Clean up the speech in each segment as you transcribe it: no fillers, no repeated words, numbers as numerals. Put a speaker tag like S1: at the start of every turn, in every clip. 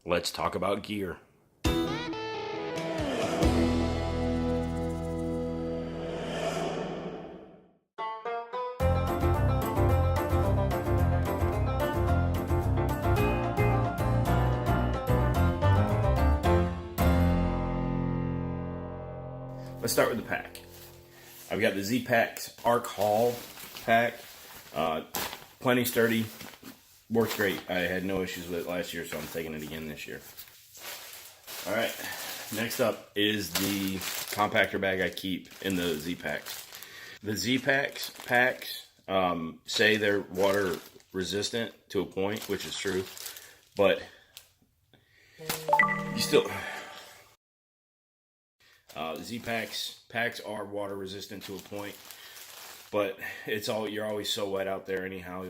S1: let's talk about gear. Let's start with the pack. I've got the ZPACKS Arc Haul pack. Plenty sturdy, works great. I had no issues with it last year, so I'm taking it again this year. All right, next up is the compactor bag I keep in the ZPACKS. The ZPACKS packs say they're water resistant to a point, which is true, but you still... ZPACKS packs are water resistant to a point, but you're always so wet out there anyhow.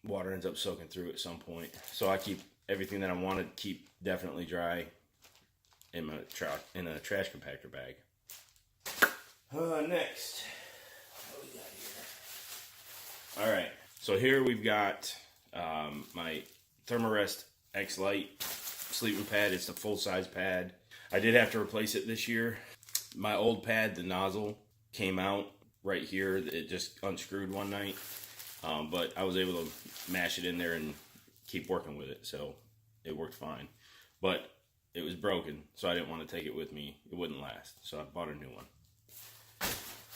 S1: Water ends up soaking through at some point. So I keep everything that I want to keep definitely dry in a trash compactor bag. Next, what we got here? All right, so here we've got my THERMAREST XLITE sleeping pad. It's the full size pad. I did have to replace it this year. My old pad, the nozzle came out right here. It just unscrewed one night, but I was able to mash it in there and keep working with it, so it worked fine. But it was broken, so I didn't want to take it with me. It wouldn't last, so I bought a new one.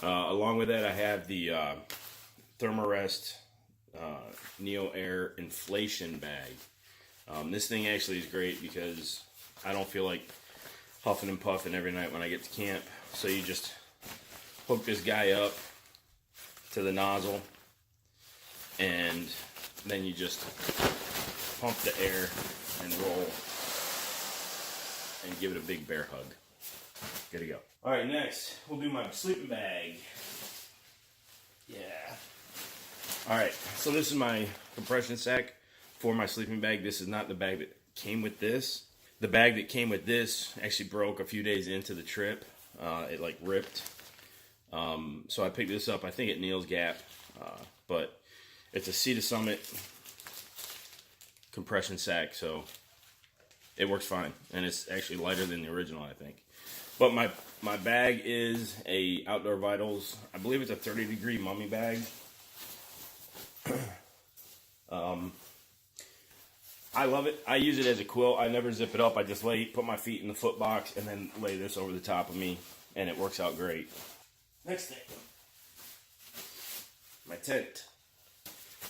S1: Along with that, I have the THERMAREST Neo Air inflation bag. This thing actually is great because I don't feel like huffing and puffing every night when I get to camp. So you just hook this guy up to the nozzle, and then you just pump the air and roll and give it a big bear hug. Good to go. All right, next we'll do my sleeping bag. Yeah. All right, so this is my compression sack for my sleeping bag. This is not the bag that came with this. The bag that came with this actually broke a few days into the trip. It like ripped. So I picked this up, I think at Neil's Gap. But it's a Sea to Summit compression sack, so it works fine. And it's actually lighter than the original, I think. But my bag is a Outdoor Vitals. I believe it's a 30-degree mummy bag. I love it. I use it as a quilt. I never zip it up. I just put my feet in the foot box and then lay this over the top of me, and it works out great. Next thing, my tent.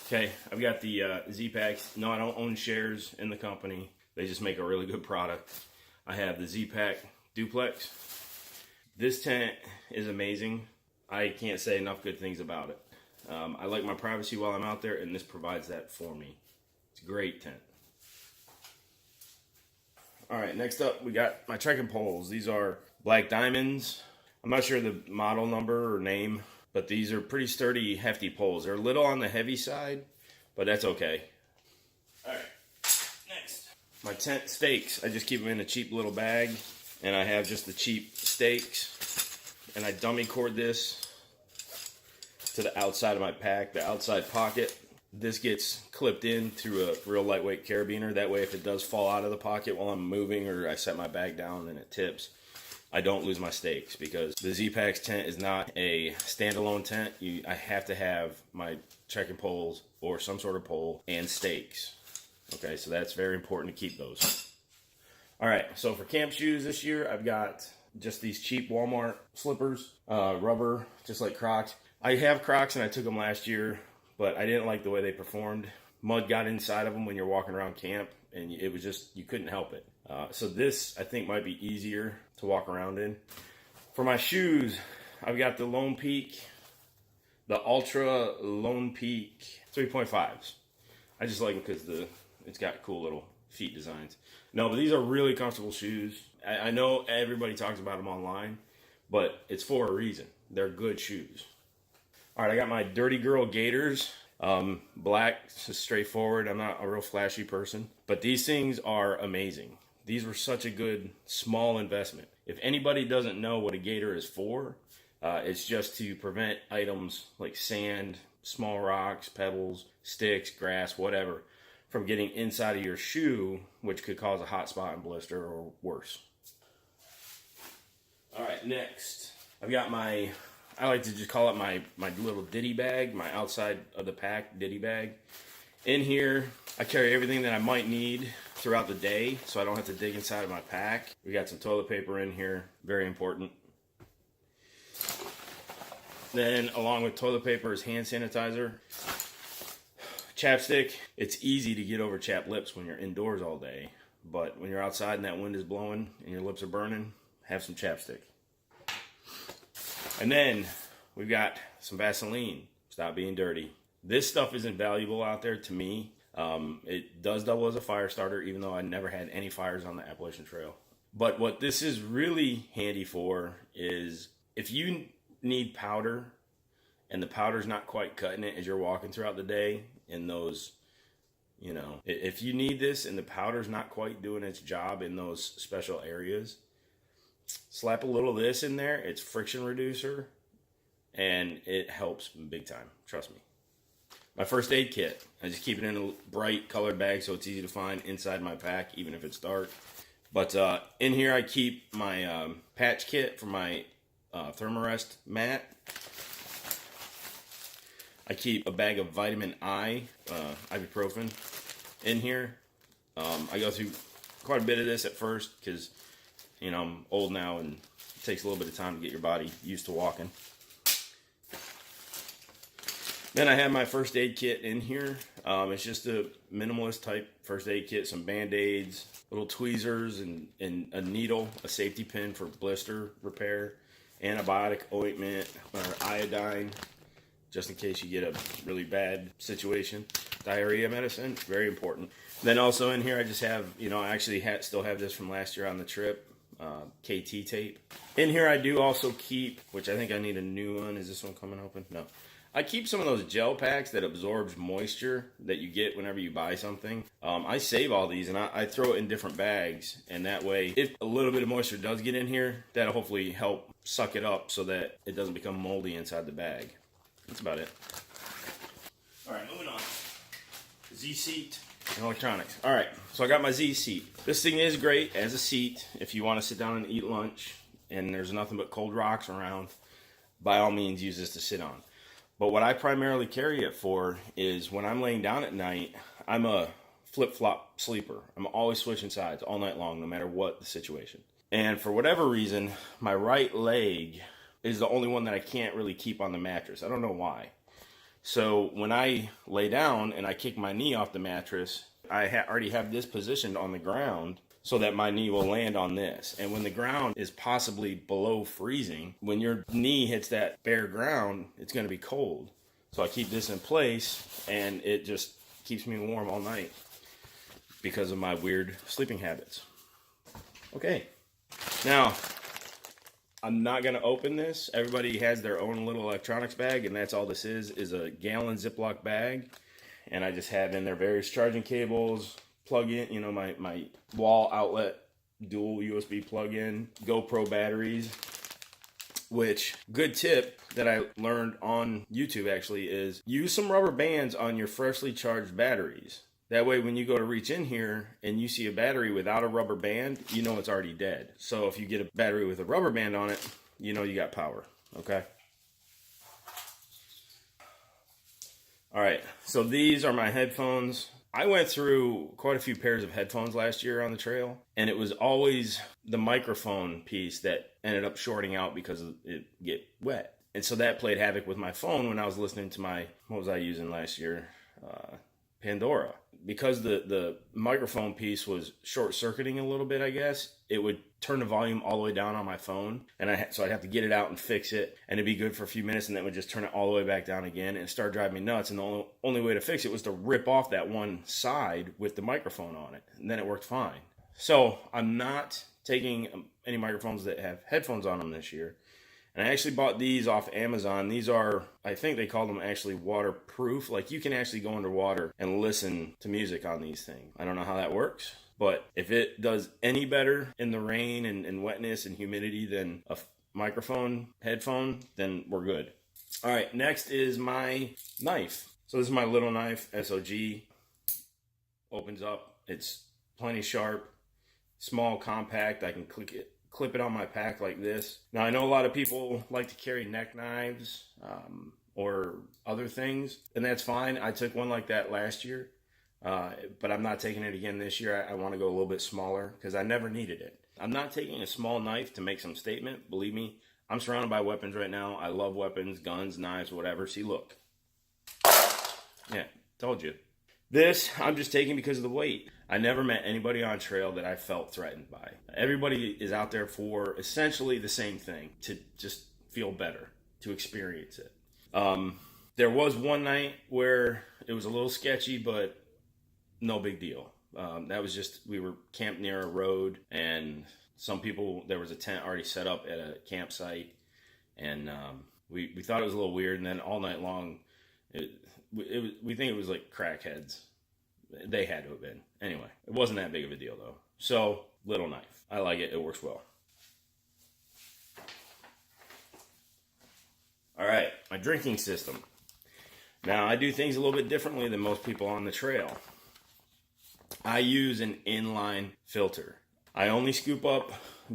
S1: Okay, I've got the ZPACKS. No, I don't own shares in the company. They just make a really good product. I have the ZPACK DUPLEX. This tent is amazing. I can't say enough good things about it. I like my privacy while I'm out there, and this provides that for me. It's a great tent. All right, next up, we got my trekking poles. These are Black Diamonds. I'm not sure the model number or name, but these are pretty sturdy, hefty poles. They're a little on the heavy side, but that's okay. All right, next. My tent stakes. I just keep them in a cheap little bag, and I have just the cheap stakes, and I dummy cord this to the outside of my pack, the outside pocket. This gets clipped in through a real lightweight carabiner. That way, if it does fall out of the pocket while I'm moving or I set my bag down and it tips, I don't lose my stakes, because the ZPACKS tent is not a standalone tent. I have to have my trekking poles or some sort of pole and stakes. Okay, so that's very important to keep those. All right, so for camp shoes this year, I've got just these cheap Walmart slippers, rubber, just like Crocs. I have Crocs and I took them last year, but I didn't like the way they performed. Mud got inside of them when you're walking around camp, and it was just, you couldn't help it. So this, I think, might be easier to walk around in. For my shoes, I've got the Lone Peak, the Ultra Lone Peak 3.5s. I just like them because it's got cool little feet designs. No, but these are really comfortable shoes. I know everybody talks about them online, but it's for a reason. They're good shoes. All right, I got my Dirty Girl Gators. Black, just straightforward. I'm not a real flashy person, but these things are amazing. These were such a good small investment. If anybody doesn't know what a gator is for, it's just to prevent items like sand, small rocks, pebbles, sticks, grass, whatever, from getting inside of your shoe, which could cause a hot spot and blister or worse. All right, next, I've got my, I like to just call it my little ditty bag, my outside of the pack ditty bag. In here, I carry everything that I might need throughout the day, so I don't have to dig inside of my pack. We got some toilet paper in here, very important. Then, along with toilet paper, is hand sanitizer. Chapstick. It's easy to get over chapped lips when you're indoors all day, but when you're outside and that wind is blowing and your lips are burning, have some chapstick. And then we've got some Vaseline. Stop being dirty. This stuff isn't valuable out there to me. It does double as a fire starter, even though I never had any fires on the Appalachian Trail. But what this is really handy for is if you need powder and the powder's not quite cutting it as you're walking throughout the day in those, you know, if you need this and the powder's not quite doing its job in those special areas, slap a little of this in there. It's friction reducer and it helps big time. Trust me. My first aid kit. I just keep it in a bright colored bag so it's easy to find inside my pack, even if it's dark. But in here I keep my patch kit for my THERMAREST mat. I keep a bag of vitamin I, ibuprofen, in here. I go through quite a bit of this at first because, you know, I'm old now and it takes a little bit of time to get your body used to walking. Then I have my first aid kit in here. It's just a minimalist type first aid kit, some Band-Aids, little tweezers, and a needle, a safety pin for blister repair, antibiotic ointment, or iodine, just in case you get a really bad situation. Diarrhea medicine, very important. Then also in here I just have, you know, I actually still have this from last year on the trip, KT tape. In here I do also keep, which I think I need a new one. Is this one coming open? No. I keep some of those gel packs that absorbs moisture that you get whenever you buy something. I save all these and I throw it in different bags, and that way if a little bit of moisture does get in here, that'll hopefully help suck it up so that it doesn't become moldy inside the bag. That's about it. Alright, moving on. Z seat and electronics. Alright, so I got my Z seat. This thing is great as a seat if you want to sit down and eat lunch and there's nothing but cold rocks around. By all means, use this to sit on. But what I primarily carry it for is when I'm laying down at night, I'm a flip-flop sleeper. I'm always switching sides all night long, no matter what the situation. And for whatever reason, my right leg is the only one that I can't really keep on the mattress. I don't know why. So when I lay down and I kick my knee off the mattress, I already have this positioned on the ground so that my knee will land on this. And when the ground is possibly below freezing, when your knee hits that bare ground, it's going to be cold. So I keep this in place and it just keeps me warm all night because of my weird sleeping habits. Okay, now I'm not going to open this. Everybody has their own little electronics bag, and that's all this is a gallon Ziploc bag. And I just have in there various charging cables, plug-in, you know, my wall outlet, dual USB plug-in, GoPro batteries, which, good tip that I learned on YouTube actually is use some rubber bands on your freshly charged batteries. That way when you go to reach in here and you see a battery without a rubber band, you know it's already dead. So if you get a battery with a rubber band on it, you know you got power, okay? All right, so these are my headphones. I went through quite a few pairs of headphones last year on the trail, and it was always the microphone piece that ended up shorting out because it get wet. And so that played havoc with my phone when I was listening to my, what was I using last year? Pandora. Because the microphone piece was short-circuiting a little bit, I guess, it would turn the volume all the way down on my phone, and so I'd have to get it out and fix it, and it'd be good for a few minutes, and then it would just turn it all the way back down again, and it started driving me nuts, and the only way to fix it was to rip off that one side with the microphone on it, and then it worked fine. So I'm not taking any microphones that have headphones on them this year. And I actually bought these off Amazon. These are, I think they call them actually waterproof. Like you can actually go underwater and listen to music on these things. I don't know how that works, but if it does any better in the rain and wetness and humidity than a microphone headphone, then we're good. All right, next is my knife. So this is my little knife, SOG. opens up. It's plenty sharp, small, compact. I can clip it on my pack like this. Now, I know a lot of people like to carry neck knives or other things, and that's fine. I took one like that last year, but I'm not taking it again this year. I want to go a little bit smaller because I never needed it. I'm not taking a small knife to make some statement. Believe me, I'm surrounded by weapons right now. I love weapons, guns, knives, whatever. See, look. Yeah, told you. This, I'm just taking because of the weight. I never met anybody on trail that I felt threatened by. Everybody is out there for essentially the same thing, to just feel better, to experience it. There was one night where it was a little sketchy, but no big deal. That was just, we were camped near a road, and some people, there was a tent already set up at a campsite, and we thought it was a little weird, and then all night long, we think it was like crackheads. They had to have been. Anyway, it wasn't that big of a deal though. So, little knife. I like it. It works well. All right, my drinking system. Now, I do things a little bit differently than most people on the trail. I use an inline filter. I only scoop up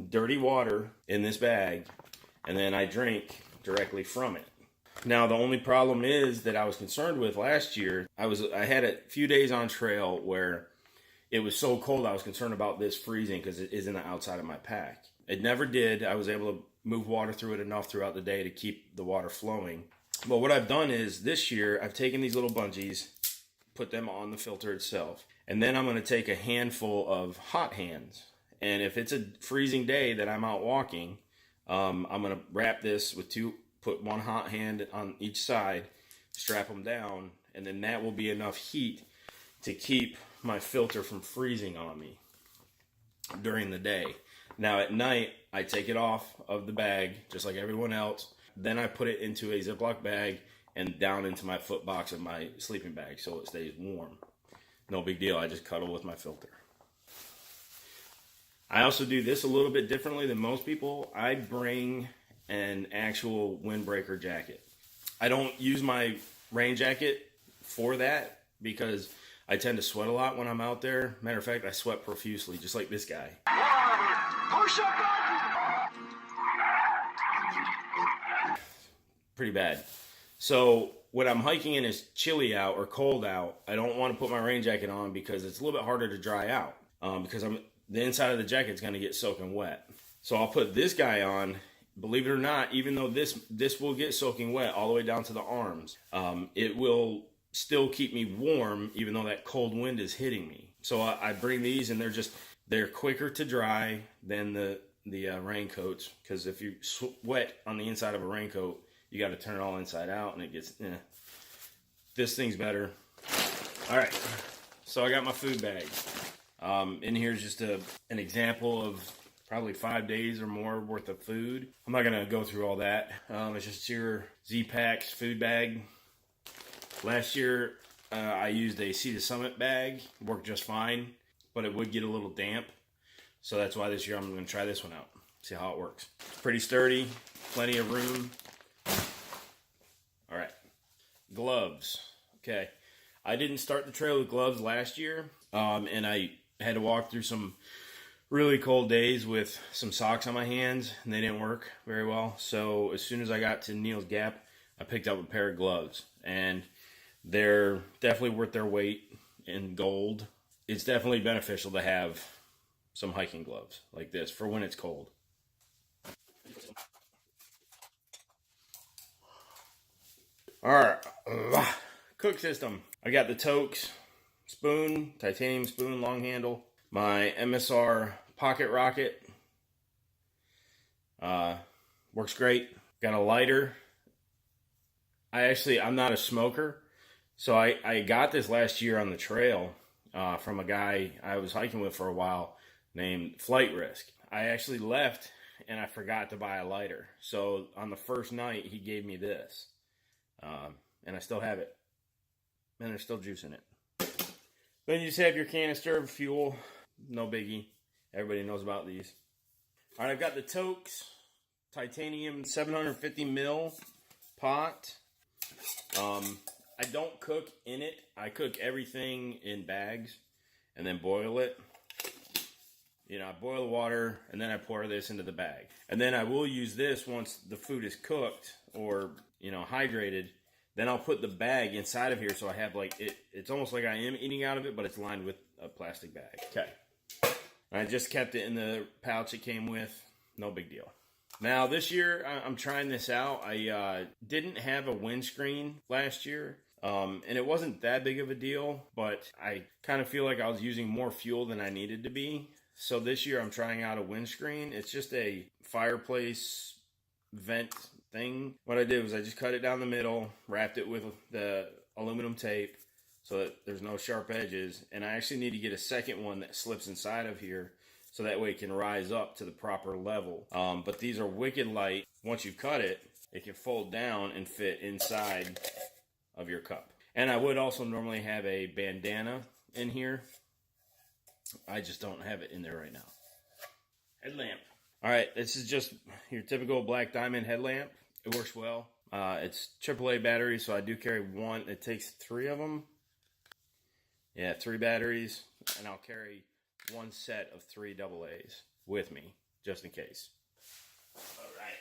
S1: dirty water in this bag, and then I drink directly from it. Now, the only problem is that I was concerned with last year, I had a few days on trail where it was so cold I was concerned about this freezing because it is in the outside of my pack. It never did. I was able to move water through it enough throughout the day to keep the water flowing. But what I've done is this year, I've taken these little bungees, put them on the filter itself, and then I'm going to take a handful of hot hands. And if it's a freezing day that I'm out walking, I'm going to wrap this with put one hot hand on each side, strap them down, and then that will be enough heat to keep my filter from freezing on me during the day. Now at night, I take it off of the bag, just like everyone else. Then I put it into a Ziploc bag and down into my foot box of my sleeping bag so it stays warm. No big deal, I just cuddle with my filter. I also do this a little bit differently than most people. I bring an actual windbreaker jacket. I don't use my rain jacket for that because I tend to sweat a lot when I'm out there. Matter of fact, I sweat profusely, just like this guy. Pretty bad. So when I'm hiking and it's chilly out or cold out, I don't want to put my rain jacket on because it's a little bit harder to dry out because the inside of the jacket is going to get soaking wet. So I'll put this guy on. Believe it or not, even though this will get soaking wet all the way down to the arms, it will still keep me warm even though that cold wind is hitting me. So I bring these, and they're quicker to dry than the raincoats, because if you sweat on the inside of a raincoat, you got to turn it all inside out, and it gets, This thing's better. All right, so I got my food bag. In here is just an example of probably 5 days or more worth of food. I'm not going to go through all that. It's just your ZPACKS food bag. Last year, I used a Sea to Summit bag. It worked just fine, but it would get a little damp. So that's why this year I'm going to try this one out. See how it works. It's pretty sturdy, plenty of room. All right, gloves. Okay, I didn't start the trail with gloves last year, and I had to walk through some really cold days with some socks on my hands, and they didn't work very well. So as soon as I got to Neal's Gap, I picked up a pair of gloves, and they're definitely worth their weight in gold. It's definitely beneficial to have some hiking gloves like this for when it's cold. All right, cook system. I got the TOAKS spoon, titanium spoon, long handle. My MSR pocket rocket works great. Got a lighter. I'm not a smoker, so I got this last year on the trail from a guy I was hiking with for a while named Flight Risk. I actually left and I forgot to buy a lighter. So on the first night, he gave me this. And I still have it. And there's still juice in it. Then you just have your canister of fuel. No biggie. Everybody knows about these. All right, I've got the TOAKS titanium 750 mil pot. I don't cook in it. I cook everything in bags. and then boil it. You know, I boil the water and then I pour this into the bag. And then I will use this once the food is cooked or, you know, hydrated. Then I'll put the bag inside of here so I have like, it's almost like I am eating out of it, but it's lined with a plastic bag. Okay. I just kept it in the pouch it came with. No big deal. Now this year, I'm trying this out. I didn't have a windscreen last year. And it wasn't that big of a deal, but I kind of feel like I was using more fuel than I needed to be. So this year I'm trying out a windscreen. It's just a fireplace vent thing. What I did was I just cut it down the middle, wrapped it with the aluminum tape so that there's no sharp edges. And I actually need to get a second one that slips inside of here so that way it can rise up to the proper level. But these are wicked light. Once you cut it, it can fold down and fit inside of your cup. And I would also normally have a bandana in here. I just don't have it in there right now. Headlamp. All right, this is just your typical black diamond headlamp. It works well. It's AAA battery, so I do carry one. It takes 3 of them. Yeah, 3 batteries, and I'll carry one set of 3 AA's with me, just in case. All right,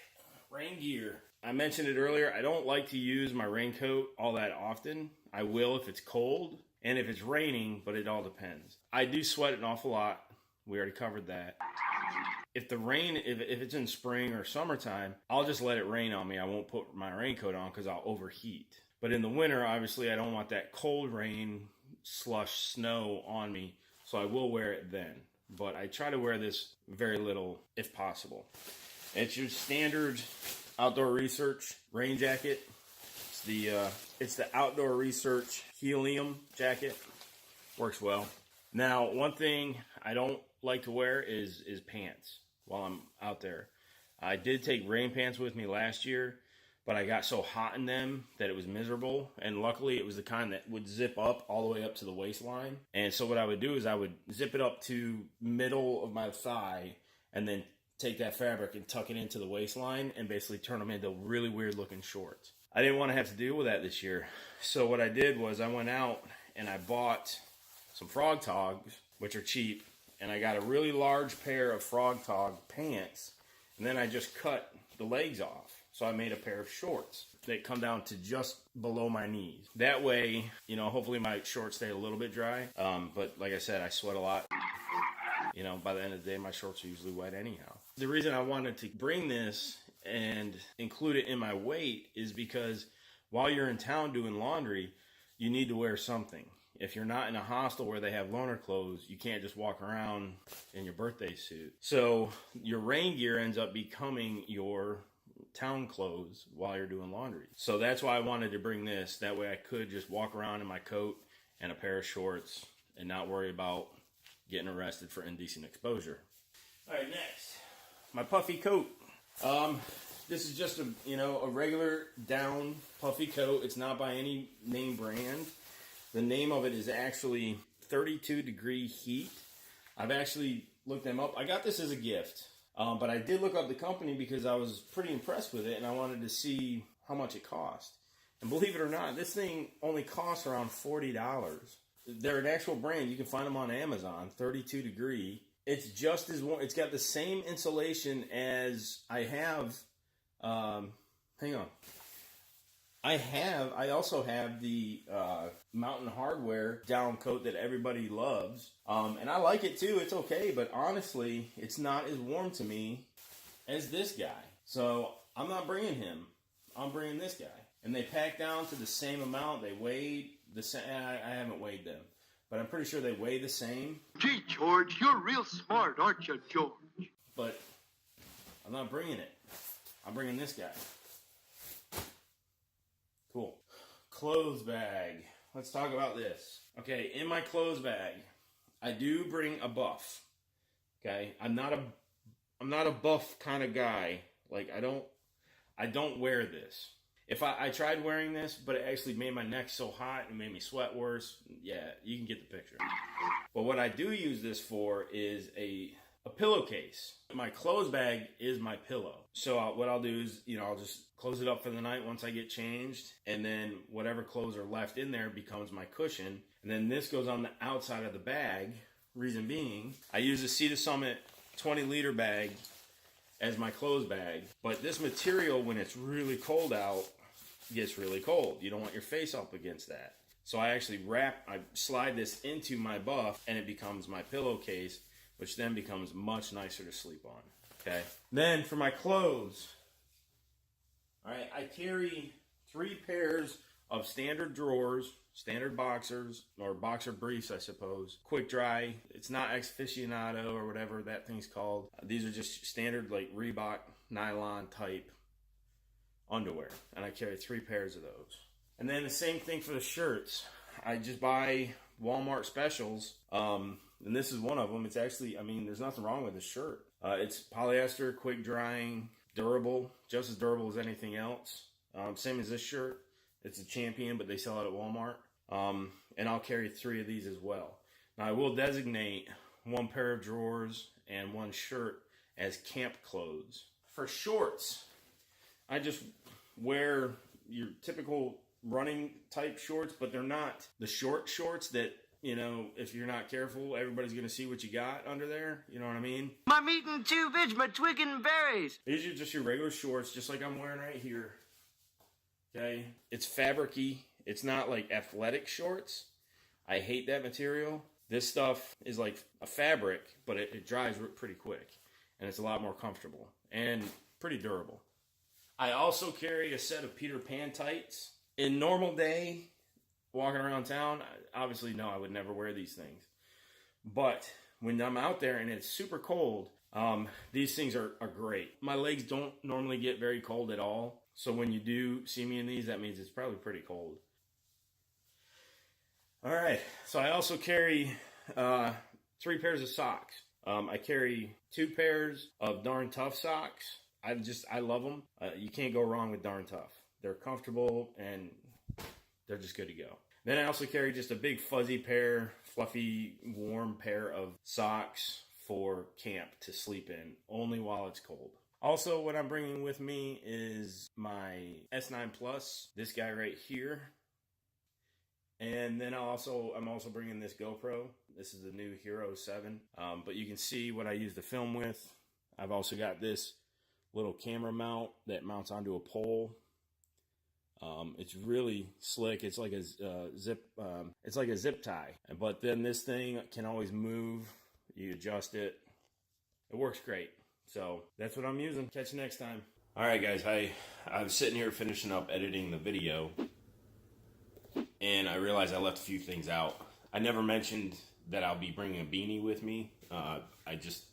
S1: rain gear. I mentioned it earlier. I don't like to use my raincoat all that often. I will if it's cold. And if it's raining, but it all depends. I do sweat an awful lot. We already covered that. If the rain, if it's in spring or summertime, I'll just let it rain on me. I won't put my raincoat on because I'll overheat. But in the winter, obviously, I don't want that cold rain, slush, snow on me. So I will wear it then. But I try to wear this very little if possible. It's your standard outdoor research rain jacket. It's the Outdoor Research Helium jacket. Works well. Now, one thing I don't like to wear is pants while I'm out there. I did take rain pants with me last year, but I got so hot in them that it was miserable. And luckily, it was the kind that would zip up all the way up to the waistline. And so what I would do is I would zip it up to middle of my thigh and then take that fabric and tuck it into the waistline and basically turn them into really weird looking shorts. I didn't want to have to deal with that this year. So what I did was I went out and I bought some frog togs, which are cheap. And I got a really large pair of frog tog pants. And then I just cut the legs off. So I made a pair of shorts that come down to just below my knees. That way, you know, hopefully my shorts stay a little bit dry. But like I said, I sweat a lot. You know, by the end of the day, my shorts are usually wet anyhow. The reason I wanted to bring this and include it in my weight is because while you're in town doing laundry, you need to wear something. If you're not in a hostel where they have loaner clothes, you can't just walk around in your birthday suit. So your rain gear ends up becoming your town clothes while you're doing laundry. So that's why I wanted to bring this. That way I could just walk around in my coat and a pair of shorts and not worry about getting arrested for indecent exposure. All right, next, my puffy coat. This is just a regular down puffy coat. It's not by any name brand. The name of it is actually 32 Degree Heat. I've actually looked them up. I got this as a gift, but I did look up the company because I was pretty impressed with it and I wanted to see how much it cost. And believe it or not, this thing only costs around $40. They're an actual brand. You can find them on Amazon, 32 Degree. It's just as warm. It's got the same insulation as I have. Hang on. I also have the Mountain Hardwear down coat that everybody loves. And I like it too. It's okay. But honestly, it's not as warm to me as this guy. So I'm not bringing him. I'm bringing this guy. And they pack down to the same amount. They weigh the same. I haven't weighed them. But I'm pretty sure they weigh the same.
S2: Gee, George, you're real smart, aren't you, George?
S1: But I'm not bringing it. I'm bringing this guy. Cool. Clothes bag. Let's talk about this. Okay, in my clothes bag, I do bring a buff. Okay, I'm not a buff kind of guy. Like I don't wear this. If I tried wearing this, but it actually made my neck so hot and made me sweat worse. Yeah, you can get the picture. But what I do use this for is a a pillowcase. My clothes bag is my pillow. So what I'll do is, I'll just close it up for the night once I get changed, and then whatever clothes are left in there becomes my cushion. And then this goes on the outside of the bag. Reason being, I use a Sea to Summit 20-liter bag as my clothes bag. But this material, when it's really cold out, gets really cold. You don't want your face up against that. So I actually I slide this into my buff, and it becomes my pillowcase, which then becomes much nicer to sleep on. Okay. Then for my clothes, all right, I carry 3 pairs of standard drawers, standard boxers, or boxer briefs, I suppose. Quick dry. It's not aficionado or whatever that thing's called. These are just standard like Reebok nylon type underwear, and I carry 3 pairs of those. And then the same thing for the shirts. I just buy Walmart specials, and this is one of them. It's actually, there's nothing wrong with the shirt. It's polyester, quick drying, durable, just as durable as anything else. Same as this shirt. It's a Champion, but they sell it at Walmart. And I'll carry 3 of these as well. Now I will designate 1 pair of drawers and 1 shirt as camp clothes. For shorts, I just wear your typical running type shorts, but they're not the short shorts that, if you're not careful, everybody's going to see what you got under there. You know what I mean?
S3: I'm eating 2 fish, my twigging berries.
S1: These are just your regular shorts, just like I'm wearing right here. Okay? It's fabric-y. It's not like athletic shorts. I hate that material. This stuff is like a fabric, but it dries pretty quick. And it's a lot more comfortable and pretty durable. I also carry a set of Peter Pan tights. In normal day, walking around town, obviously, no, I would never wear these things. But when I'm out there and it's super cold, these things are great. My legs don't normally get very cold at all. So when you do see me in these, that means it's probably pretty cold. All right, so I also carry 3 pairs of socks. I carry 2 pairs of Darn Tough socks. I love them. You can't go wrong with Darn Tough. They're comfortable and they're just good to go. Then I also carry just a big fuzzy pair, fluffy, warm pair of socks for camp to sleep in, only while it's cold. Also, what I'm bringing with me is my S9 Plus, this guy right here. And then I'm also bringing this GoPro. This is the new Hero 7. But you can see what I use to film with. I've also got this little camera mount that mounts onto a pole. It's really slick. It's like a zip tie. But then this thing can always move. You adjust it. It works great. So that's what I'm using. Catch you next time. All right, guys. I'm sitting here finishing up editing the video, and I realized I left a few things out. I never mentioned that I'll be bringing a beanie with me. I just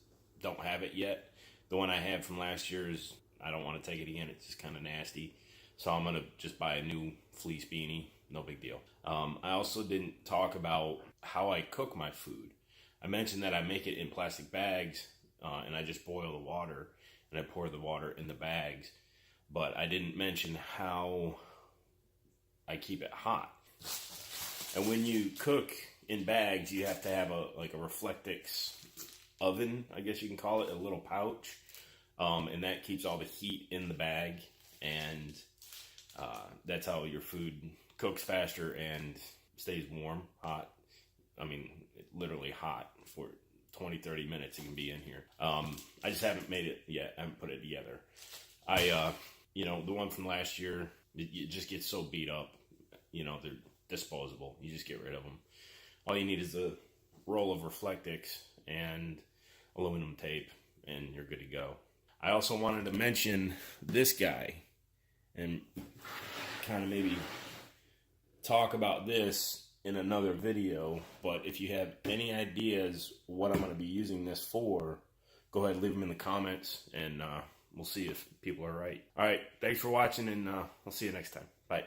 S1: don't have it yet. The one I had from last year is, I don't want to take it again. It's just kind of nasty. So I'm going to just buy a new fleece beanie. No big deal. I also didn't talk about how I cook my food. I mentioned that I make it in plastic bags, and I just boil the water, and I pour the water in the bags. But I didn't mention how I keep it hot. And when you cook in bags, you have to have a Reflectix oven, I guess you can call it, a little pouch. And that keeps all the heat in the bag, and that's how your food cooks faster and stays warm, hot. Literally hot for 20-30 minutes it can be in here. I just haven't made it yet. I haven't put it together. The one from last year, it just gets so beat up. They're disposable. You just get rid of them. All you need is a roll of Reflectix and aluminum tape, and you're good to go. I also wanted to mention this guy and kind of maybe talk about this in another video, but if you have any ideas what I'm going to be using this for, go ahead and leave them in the comments, and we'll see if people are right. All right, thanks for watching, and I'll see you next time. Bye.